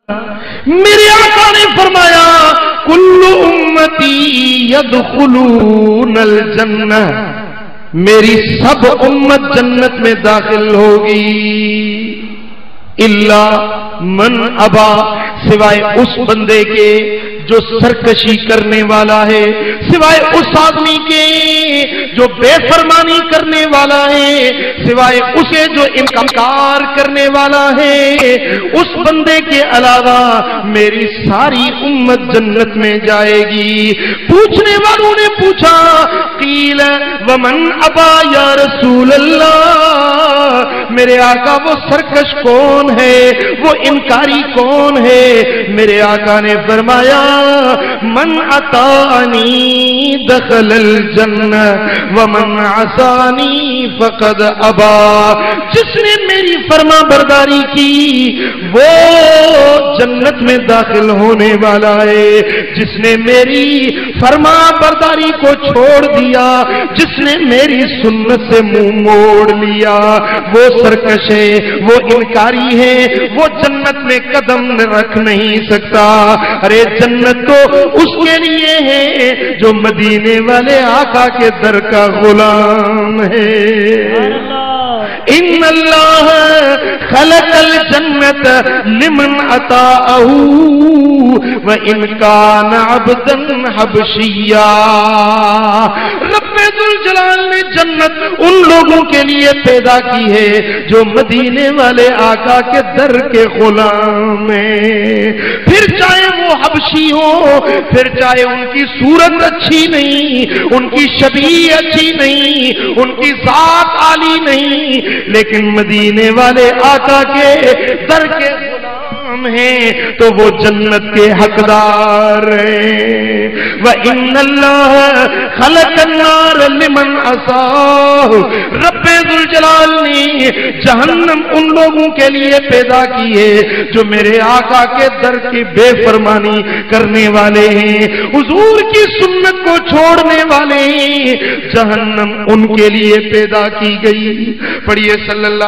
میرے آقا نے فرمایا کل امتی یدخلون الجنہ، میری سب امت جنت میں داخل ہوگی، الا من ابا، سوائے اس بندے کے جو سرکشی کرنے والا ہے، سوائے اس آدمی کے جو بے فرمانی کرنے والا ہے، سوائے اسے جو انکار کرنے والا ہے، اس بندے کے علاوہ میری ساری امت جنت میں جائے گی۔ پوچھنے والوں نے پوچھا قیل ومن ابا یا رسول اللہ، میرے آقا وہ سرکش کون ہے، وہ انکاری کون ہے؟ میرے آقا نے فرمایا من اطاعنی دخل الجنہ ومن عصانی فقد ابا، جس نے میری فرما برداری کی وہ جنت میں داخل ہونے والا ہے، جس نے میری فرما برداری کو چھوڑ دیا، جس نے میری سنت سے منہ موڑ لیا وہ سرکش ہے، وہ انکاری ہے، وہ جنت میں قدم رکھ نہیں سکتا۔ ارے جنت تو اس کے لیے ہے جو مدینے والے آقا کے در کا غلام ہے۔ ان اللہ خلق الجنت لمن اطاعہ وان کان عبدا حبشیا، رب ذوالجلال نے جنت ان لوگوں کے لیے پیدا کی ہے جو مدینے والے آقا کے در کے غلام ہیں، پھر چاہے وہ حبشی ہو، پھر چاہے ان کی صورت اچھی نہیں، ان کی شبیہ اچھی نہیں، ان کی ذات عالی نہیں، لیکن مدینے والے آقا کے در کے غلام ہیں تو وہ جنت کے حقدار ہیں۔ وَإِنَّ اللَّهَ خَلَقَ النَّارَ لِمَنْ عَصَاهُ، رب ذوالجلال نے جہنم ان لوگوں کے لیے پیدا کی ہے جو میرے آقا کے در کی بے فرمانی کرنے والے ہیں، حضور کی سنت کو چھوڑنے والے ہیں، جہنم ان کے لیے پیدا کی گئی۔ پڑھیے صلی اللہ